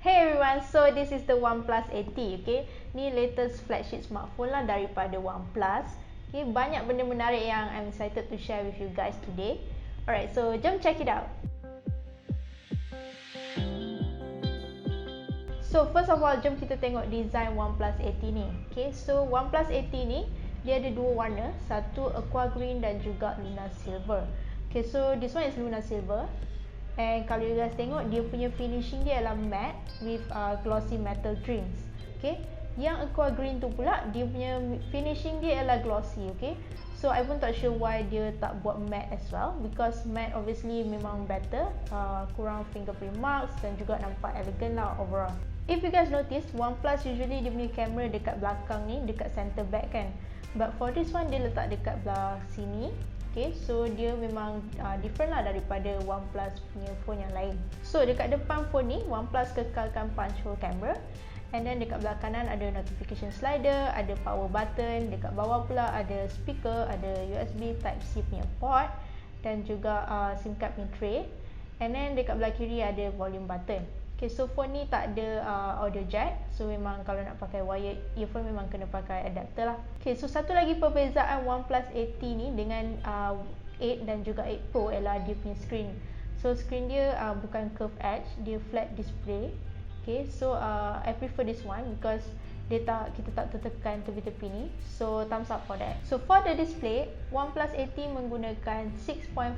Hey everyone, so this is the OnePlus 80, okay. Ni latest flagship smartphone lah daripada OnePlus. Okay, banyak benda menarik yang I'm excited to share with you guys today. Alright, so jom check it out. So first of all, jom kita tengok design OnePlus 80 ni. Okay, so OnePlus 80 ni dia ada dua warna, satu aqua green dan juga lunar silver. Okay, so this one is lunar silver. And kalau you guys tengok, dia punya finishing dia adalah matte with glossy metal trims. Okay, yang aqua green tu pula dia punya finishing dia adalah glossy. Okay, so I pun tak sure why dia tak buat matte as well, because matte obviously memang better, kurang fingerprint marks dan juga nampak elegan lah overall. If you guys notice, OnePlus usually dia punya kamera dekat belakang ni, dekat center back kan, but for this one dia letak dekat belah sini. Okay, so dia memang different lah daripada OnePlus punya phone yang lain. So dekat depan phone ni, OnePlus kekalkan punch hole camera, and then dekat belah kanan ada notification slider, ada power button, dekat bawah pula ada speaker, ada USB Type-C punya port dan juga SIM card punya tray, and then dekat belah kiri ada volume button. Okay, so phone ni tak ada audio jack, so memang kalau nak pakai wired earphone memang kena pakai adapter lah. Okay, so satu lagi perbezaan OnePlus 80 ni dengan 8 dan juga 8 Pro ialah dia punya screen. So screen dia bukan curved edge, dia flat display. Okay, so I prefer this one because kita tak tertekan tepi-tepi ni, so thumbs up for that. So for the display, OnePlus 80 menggunakan 6.55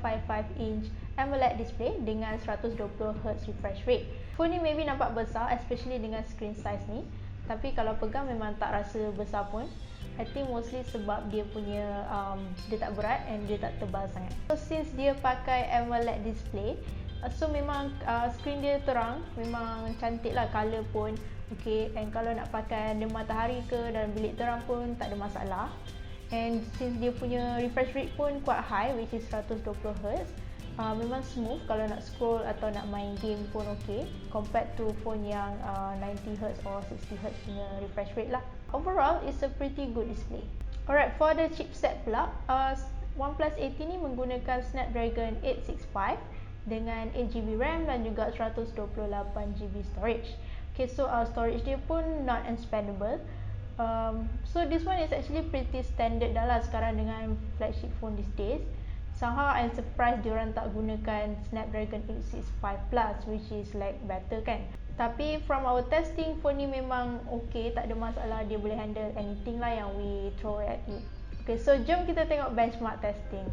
inch AMOLED display dengan 120Hz refresh rate. Phone ni maybe nampak besar, especially dengan screen size ni, tapi kalau pegang memang tak rasa besar pun. I think mostly sebab dia punya dia tak berat and dia tak tebal sangat. So since dia pakai AMOLED display, so memang screen dia terang, memang cantik lah, color pun okay. And kalau nak pakai ada matahari ke dalam bilik terang pun tak ada masalah. And since dia punya refresh rate pun quite high, which is 120Hz, memang smooth kalau nak scroll atau nak main game pun okay, compared to phone yang 90Hz or 60Hz punya refresh rate lah. Overall, it's a pretty good display. Alright, for the chipset pula, OnePlus 80 ni menggunakan Snapdragon 865 dengan 8GB RAM dan juga 128GB storage. Okay, so storage dia pun not expandable. So this one is actually pretty standard dah lah sekarang dengan flagship phone these days. Somehow I'm surprised diorang tak gunakan Snapdragon 865 Plus, which is like better kan. Tapi from our testing, phone ni memang okay, tak ada masalah, dia boleh handle anything lah yang we throw at it. Okay, so jom kita tengok benchmark testing.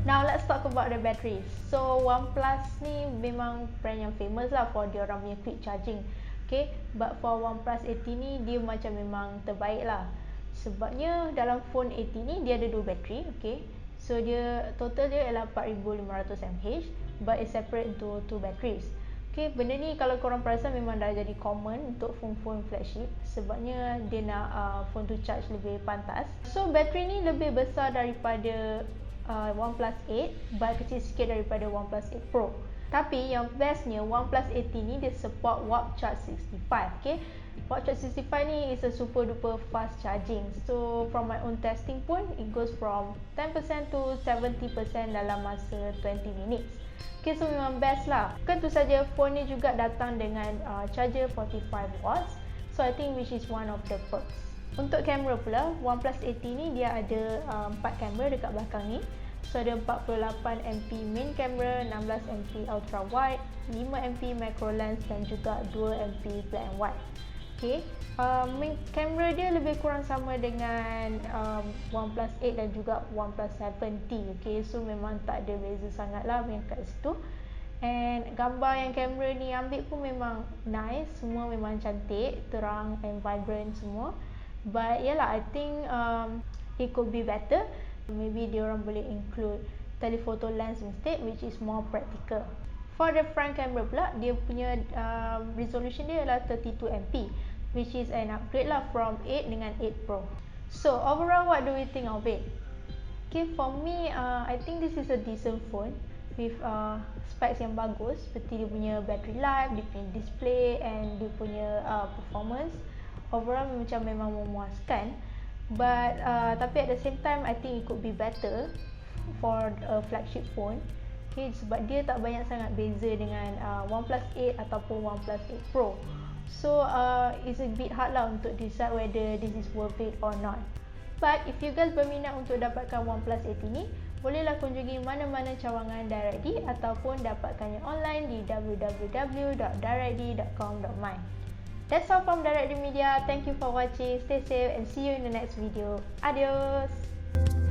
Now let's talk about the battery. So OnePlus ni memang brand yang famous lah for dia orang punya quick charging. Okay, but for OnePlus 80 ni dia macam memang terbaik lah. Sebabnya dalam phone 80 ni dia ada dua bateri. Okay, so dia total dia ialah 4500 mAh, but it's separate into two batteries. Okay, benda ni kalau korang perasan memang dah jadi common untuk phone-phone flagship, sebabnya dia nak phone to charge lebih pantas. So bateri ni lebih besar daripada OnePlus 8, but kecil sikit daripada OnePlus 8 Pro. Tapi yang bestnya, OnePlus 80 ni dia support Warp Charge 65. Okay, Warp Charge 65 ni is a super duper fast charging. So from my own testing pun, it goes from 10% to 70% dalam masa 20 minutes. Okay, so memang best lah. Bukan tu saja, phone ni juga datang dengan charger 45 watts. So I think which is one of the perks. Untuk kamera pula, OnePlus 80 ni dia ada 4 kamera dekat belakang ni. So ada 48MP main camera, 16MP ultra wide, 5MP macro lens dan juga 2MP black and white. Okay, main kamera dia lebih kurang sama dengan OnePlus 8 dan juga OnePlus 7T. Okay, so memang tak ada beza sangat lah kat situ. And gambar yang kamera ni ambil pun memang nice, semua memang cantik, terang and vibrant semua. But yalah, I think it could be better. Maybe diorang boleh include telephoto lens instead, which is more practical. For the front camera pula, dia punya resolution dia adalah 32MP, which is an upgrade lah from 8 dengan 8 Pro. So overall, what do we think of it? Okay, for me, I think this is a decent phone with specs yang bagus, seperti dia punya battery life, dia punya display and dia punya performance. Overall macam memang memuaskan, but tapi at the same time I think it could be better for a flagship phone. Okay, sebab dia tak banyak sangat beza dengan OnePlus 8 ataupun OnePlus 8 Pro. So it's a bit hard lah untuk decide whether this is worth it or not. But if you guys berminat untuk dapatkan OnePlus 8 ini, bolehlah kunjungi mana-mana cawangan DirectD ataupun dapatkannya online di www.directd.com.my. That's all from DirectDMedia. Thank you for watching. Stay safe and see you in the next video. Adios!